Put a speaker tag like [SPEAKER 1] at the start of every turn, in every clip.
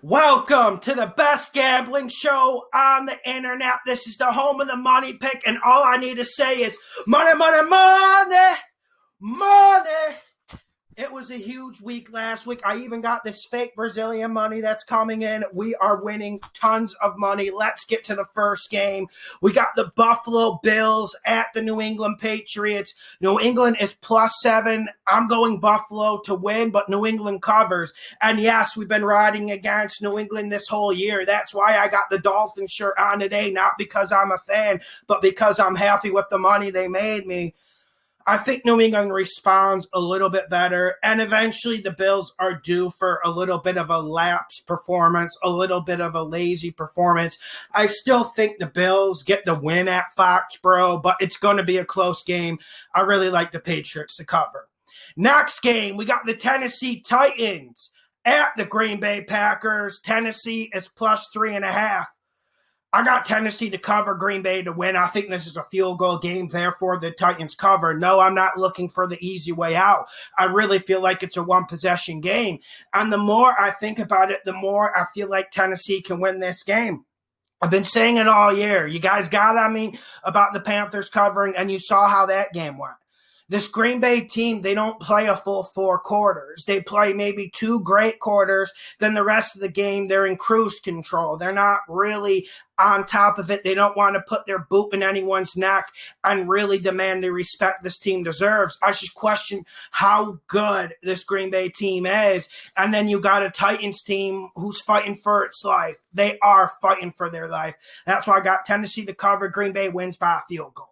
[SPEAKER 1] Welcome to the best gambling show on the internet. This is the home of the money pick, and all I need to say is money, money, money, money. It was a huge week last week. I even got this fake Brazilian money that's coming in. We are winning tons of money. Let's get to the first game. We got the Buffalo Bills at the New England Patriots. New England is +7. I'm going Buffalo to win, but New England covers. And yes, we've been riding against New England this whole year. That's why I got the Dolphins shirt on today, not because I'm a fan, but because I'm happy with the money they made me. I think New England responds a little bit better, and eventually the Bills are due for a little bit of a lapse performance, a little bit of a lazy performance. I still think the Bills get the win at Foxborough, but it's going to be a close game. I really like the Patriots to cover. Next game, we got the Tennessee Titans at the Green Bay Packers. Tennessee is +3.5. I got Tennessee to cover, Green Bay to win. I think this is a field goal game, therefore the Titans cover. No, I'm not looking for the easy way out. I really feel like it's a one-possession game. And the more I think about it, the more I feel like Tennessee can win this game. I've been saying it all year. You guys got on me about the Panthers covering, and you saw how that game went. This Green Bay team, they don't play a full 4 quarters. They play maybe 2 great quarters. Then the rest of the game, they're in cruise control. They're not really on top of it. They don't want to put their boot in anyone's neck and really demand the respect this team deserves. I just question how good this Green Bay team is. And then you got a Titans team who's fighting for its life. They are fighting for their life. That's why I got Tennessee to cover. Green Bay wins by a field goal.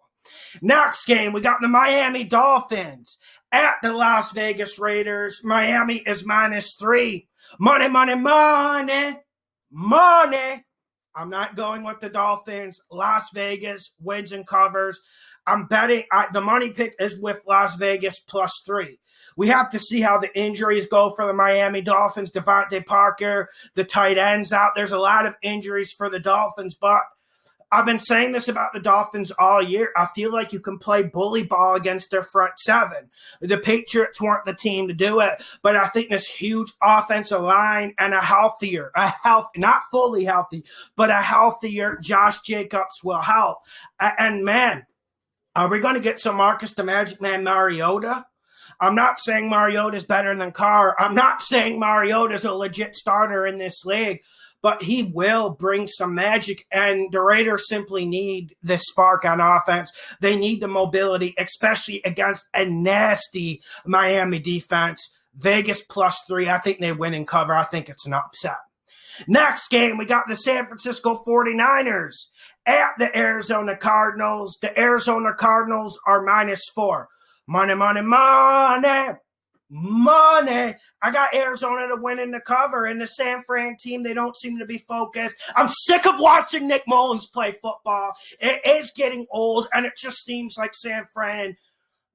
[SPEAKER 1] Next game, we got the Miami Dolphins at the Las Vegas Raiders. Miami is -3. Money, money, money, money. I'm not going with the Dolphins. Las Vegas wins and covers. I'm betting the money pick is with Las Vegas +3. We have to see how the injuries go for the Miami Dolphins. Devontae Parker, the tight ends out. There's a lot of injuries for the Dolphins, but I've been saying this about the Dolphins all year. I feel like you can play bully ball against their front 7. The Patriots weren't the team to do it, but I think this huge offensive line and not fully healthy, but a healthier Josh Jacobs will help. And man, are we going to get some Marcus the Magic Man Mariota? I'm not saying Mariota's better than Carr. I'm not saying Mariota's a legit starter in this league, but he will bring some magic, and the Raiders simply need this spark on offense. They need the mobility, especially against a nasty Miami defense. Vegas +3. I think they win and cover. I think it's an upset. Next game, we got the San Francisco 49ers at the Arizona Cardinals. The Arizona Cardinals are -4. Money, money, money. Money. I got Arizona to win in the cover, and the San Fran team, they don't seem to be focused. I'm sick of watching Nick Mullins play football. It is getting old, and it just seems like San Fran,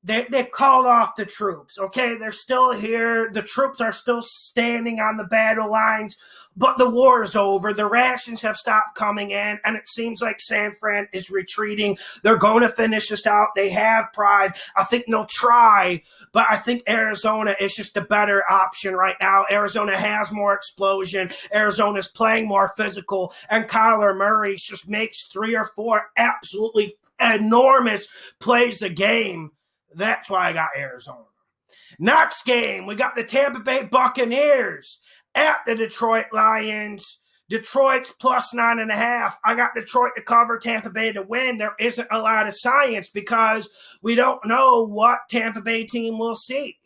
[SPEAKER 1] they called off the troops, okay? They're still here. The troops are still standing on the battle lines, but the war is over. The rations have stopped coming in, and it seems like San Fran is retreating. They're going to finish this out. They have pride. I think they'll try, but I think Arizona is just a better option right now. Arizona has more explosion. Arizona's playing more physical, and Kyler Murray just makes 3 or 4 absolutely enormous plays a game. That's why I got Arizona. Next game, we got the Tampa Bay Buccaneers at the Detroit Lions. Detroit's +9.5. I got Detroit to cover, Tampa Bay to win. There isn't a lot of science because we don't know what Tampa Bay team will see.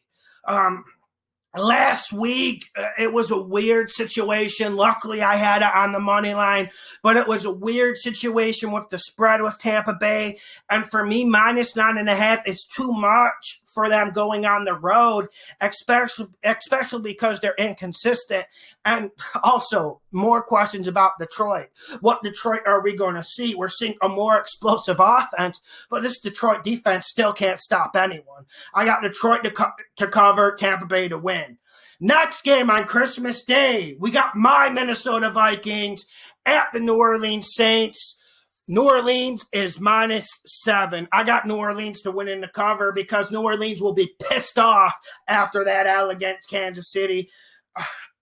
[SPEAKER 1] Last week, it was a weird situation. Luckily, I had it on the money line, but it was a weird situation with the spread with Tampa Bay. And for me, -9.5 is too much for them going on the road, especially because they're inconsistent. And also, more questions about Detroit. What Detroit are we going to see? We're seeing a more explosive offense, but this Detroit defense still can't stop anyone. I got Detroit to cover, Tampa Bay to win. Next game on Christmas Day, we got my Minnesota Vikings at the New Orleans Saints. New Orleans is -7. I got New Orleans to win in the cover because New Orleans will be pissed off after that L against Kansas City.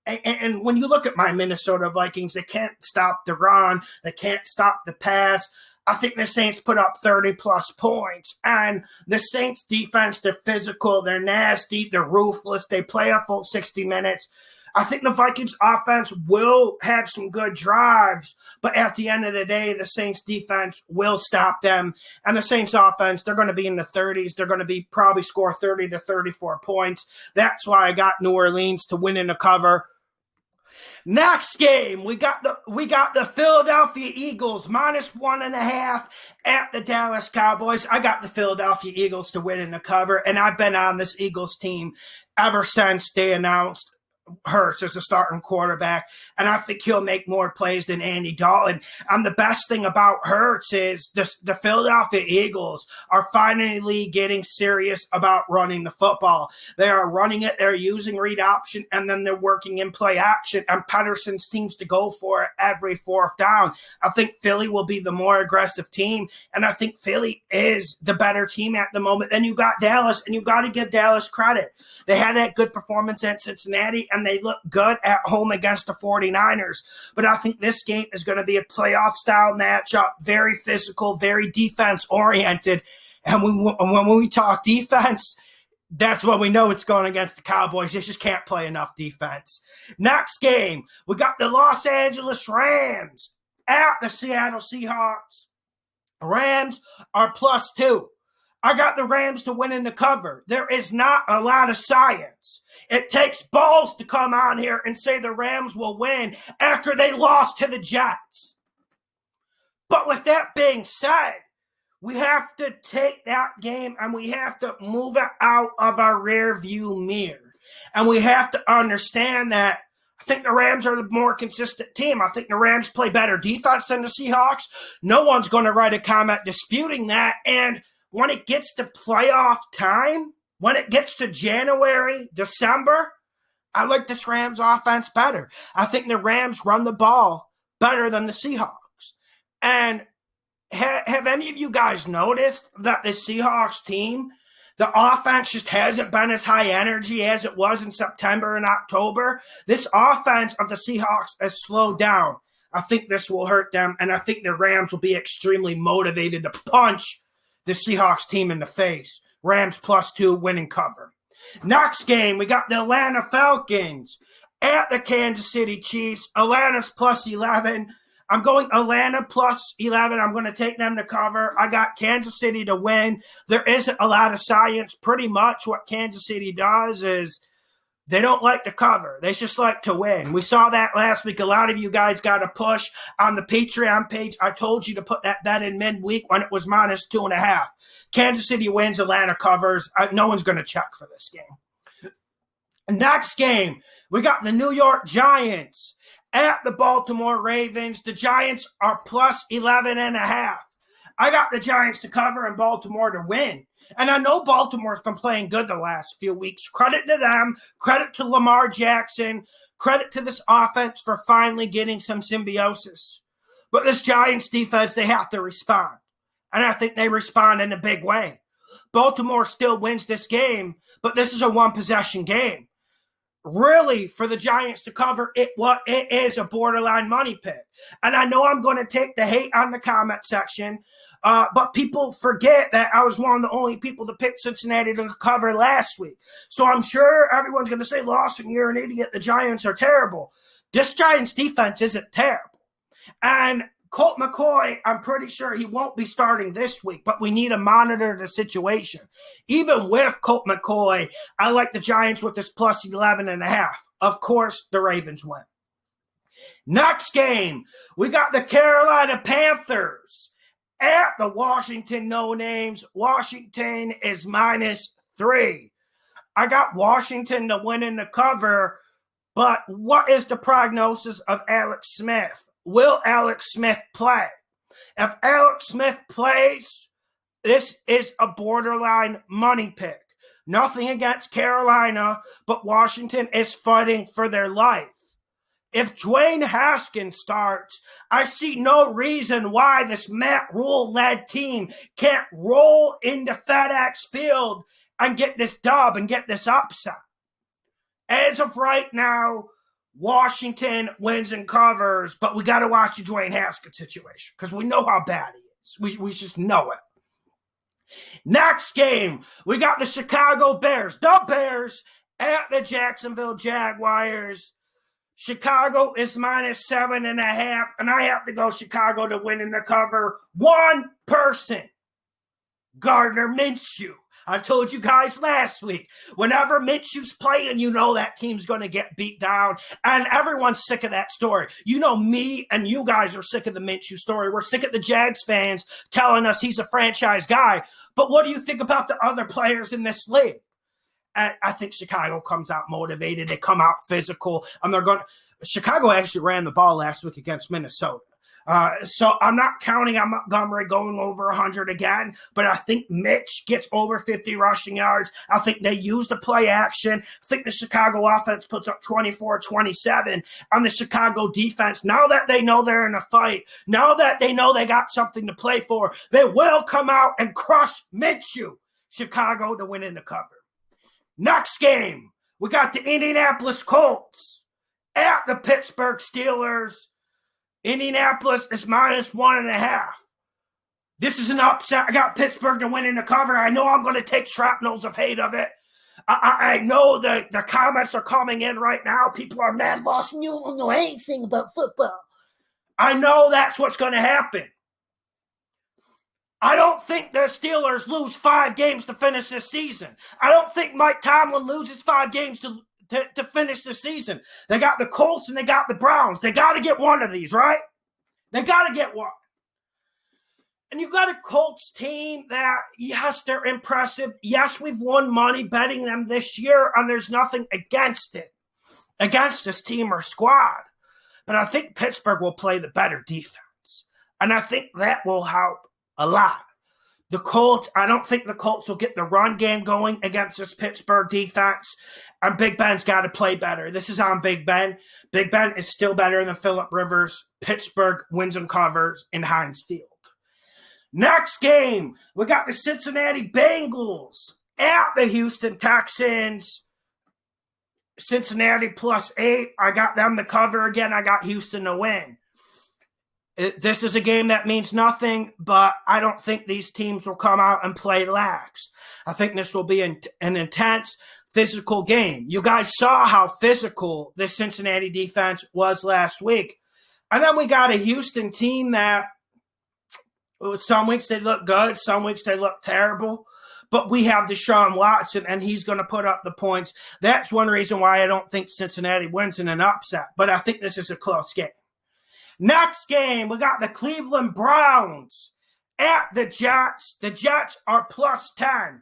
[SPEAKER 1] And when you look at my Minnesota Vikings, they can't stop the run. They can't stop the pass. I think the Saints put up 30-plus points. And the Saints defense, they're physical, they're nasty, they're ruthless. They play a full 60 minutes. I think the Vikings offense will have some good drives, but at the end of the day, the Saints defense will stop them. And the Saints offense, they're going to be in the 30s. They're going to probably score 30 to 34 points. That's why I got New Orleans to win in the cover. Next game, we got the Philadelphia Eagles -1.5 at the Dallas Cowboys. I got the Philadelphia Eagles to win in the cover, and I've been on this Eagles team ever since they announced Hurts as a starting quarterback, and I think he'll make more plays than Andy Dalton. And the best thing about Hurts is the Philadelphia Eagles are finally getting serious about running the football. They are running it, they're using read option, and then they're working in play action, and Pedersen seems to go for it every fourth down. I think Philly will be the more aggressive team, and I think Philly is the better team at the moment. Then you got Dallas, and you got to give Dallas credit. They had that good performance at Cincinnati, and they look good at home against the 49ers. But I think this game is going to be a playoff-style matchup, very physical, very defense-oriented. And when we talk defense, that's when we know it's going against the Cowboys. They just can't play enough defense. Next game, we got the Los Angeles Rams at the Seattle Seahawks. Rams are +2. I got the Rams to win in the cover. There is not a lot of science. It takes balls to come on here and say the Rams will win after they lost to the Jets. But with that being said, we have to take that game and we have to move it out of our rear view mirror. And we have to understand that I think the Rams are the more consistent team. I think the Rams play better defense than the Seahawks. No one's going to write a comment disputing that. And when it gets to playoff time, when it gets to January, December, I like this Rams offense better. I think the Rams run the ball better than the Seahawks. And have any of you guys noticed that the Seahawks team, the offense just hasn't been as high energy as it was in September and October? This offense of the Seahawks has slowed down. I think this will hurt them, and I think the Rams will be extremely motivated to punch the Seahawks team in the face. Rams +2 winning cover. Next game, we got the Atlanta Falcons at the Kansas City Chiefs. Atlanta's +11. I'm going Atlanta +11. I'm going to take them to cover. I got Kansas City to win. There isn't a lot of science. Pretty much what Kansas City does is they don't like to cover. They just like to win. We saw that last week. A lot of you guys got a push on the Patreon page. I told you to put that bet in midweek when it was -2.5. Kansas City wins, Atlanta covers. No one's going to check for this game. Next game, we got the New York Giants at the Baltimore Ravens. The Giants are +11.5. I got the Giants to cover and Baltimore to win. And I know Baltimore's been playing good the last few weeks. Credit to them. Credit to Lamar Jackson. Credit to this offense for finally getting some symbiosis. But this Giants defense, they have to respond. And I think they respond in a big way. Baltimore still wins this game, but this is a one-possession game. Really, for the Giants to cover, it is a borderline money pick. And I know I'm going to take the hate on the comment section, but people forget that I was one of the only people to pick Cincinnati to cover last week. So I'm sure everyone's going to say, Lawson, you're an idiot. The Giants are terrible. This Giants defense isn't terrible. And Colt McCoy, I'm pretty sure he won't be starting this week, but we need to monitor the situation. Even with Colt McCoy, I like the Giants with this +11.5. Of course, the Ravens win. Next game, we got the Carolina Panthers at the Washington No-Names. Washington is -3. I got Washington to win in the cover, but what is the prognosis of Alex Smith? Will Alex Smith play? If Alex Smith plays, this is a borderline money pick. Nothing against Carolina, but Washington is fighting for their life. If Dwayne Haskins starts, I see no reason why this Matt Rule-led team can't roll into FedEx Field and get this dub and get this upset. As of right now, Washington wins and covers, but we got to watch the Dwayne Haskins situation because we know how bad he is. We just know it. Next game, we got the Chicago Bears. The Bears at the Jacksonville Jaguars. Chicago is -7.5, and I have to go Chicago to win in the cover. One person, Gardner Minshew. I told you guys last week, whenever Minshew's playing, you know that team's going to get beat down, and everyone's sick of that story. You know me and you guys are sick of the Minshew story. We're sick of the Jags fans telling us he's a franchise guy, but what do you think about the other players in this league? I think Chicago comes out motivated. They come out physical, and they're going. Chicago actually ran the ball last week against Minnesota. So I'm not counting on Montgomery going over 100 again, but I think Mitch gets over 50 rushing yards. I think they use the play action. I think the Chicago offense puts up 24-27 on the Chicago defense. Now that they know they're in a fight, now that they know they got something to play for, they will come out and crush Minshew. Chicago to win in the cover. Next game, we got the Indianapolis Colts at the Pittsburgh Steelers. Indianapolis is -1.5. This is an upset. I got Pittsburgh to win in the cover. I know I'm going to take shrapnels of hate of it. I know the comments are coming in right now. People are mad. Lawson, you don't know anything about football. I know that's what's going to happen. I don't think the Steelers lose 5 games to finish this season. I don't think Mike Tomlin loses 5 games to finish the season. They got the Colts and they got the Browns. They got to get one of these, right? They got to get one. And you've got a Colts team that, yes, they're impressive. Yes, we've won money betting them this year, and there's nothing against it, against this team or squad. But I think Pittsburgh will play the better defense. And I think that will help a lot. The Colts, I don't think the Colts will get the run game going against this Pittsburgh defense. And Big Ben's got to play better. This is on Big Ben. Big Ben is still better than Phillip Rivers. Pittsburgh wins and covers in Heinz Field. Next game, we got the Cincinnati Bengals at the Houston Texans. Cincinnati +8. I got them to cover again. I got Houston to win. This is a game that means nothing, but I don't think these teams will come out and play lax. I think this will be an intense, physical game. You guys saw how physical the Cincinnati defense was last week. And then we got a Houston team that some weeks they look good, some weeks they look terrible. But we have Deshaun Watson, and he's going to put up the points. That's one reason why I don't think Cincinnati wins in an upset. But I think this is a close game. Next game, we got the Cleveland Browns at the Jets. The Jets are +10.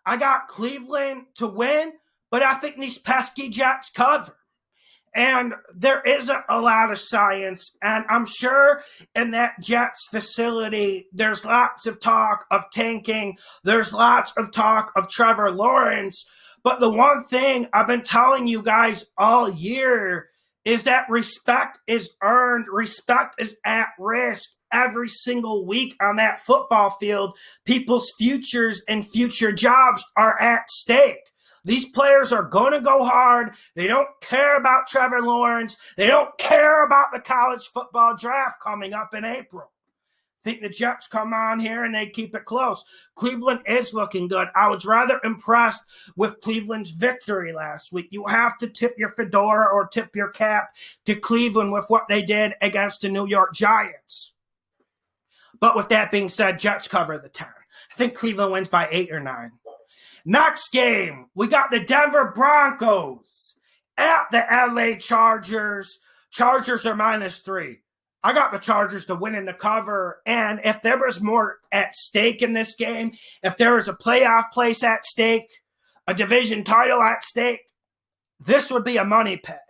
[SPEAKER 1] I got Cleveland to win, but I think these pesky Jets cover. And there isn't a lot of science, and I'm sure in that Jets facility, there's lots of talk of tanking. There's lots of talk of Trevor Lawrence. But the one thing I've been telling you guys all year is that respect is earned, respect is at risk every single week on that football field. People's futures and future jobs are at stake. These players are going to go hard. They don't care about Trevor Lawrence. They don't care about the college football draft coming up in April. I think the Jets come on here and they keep it close. Cleveland is looking good. I was rather impressed with Cleveland's victory last week. You have to tip your fedora or tip your cap to Cleveland with what they did against the New York Giants. But with that being said, Jets cover the 10. I think Cleveland wins by 8 or 9. Next game, we got the Denver Broncos at the LA Chargers. Chargers are -3. I got the Chargers to win in the cover, and if there was more at stake in this game, if there was a playoff place at stake, a division title at stake, this would be a money pick.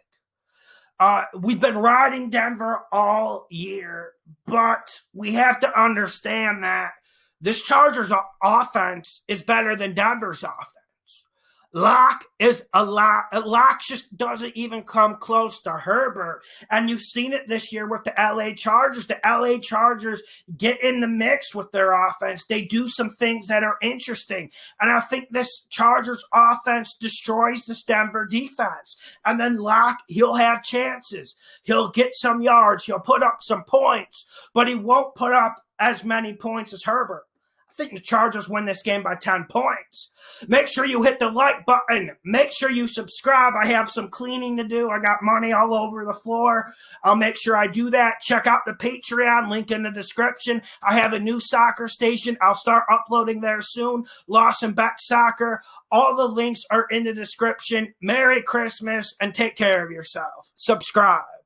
[SPEAKER 1] We've been riding Denver all year, but we have to understand that this Chargers offense is better than Denver's offense. Lock is a lot. Lock just doesn't even come close to Herbert. And you've seen it this year with the LA Chargers. The LA Chargers get in the mix with their offense. They do some things that are interesting. And I think this Chargers offense destroys this Denver defense. And then Lock, he'll have chances. He'll get some yards. He'll put up some points. But he won't put up as many points as Herbert. I think the Chargers win this game by 10 points. Make sure you hit the like button. Make sure you subscribe. I have some cleaning to do. I got money all over the floor. I'll make sure I do that. Check out the Patreon, link in the description. I have a new soccer station. I'll start uploading there soon. Lawson Bet Soccer. All the links are in the description. Merry Christmas and take care of yourself. Subscribe.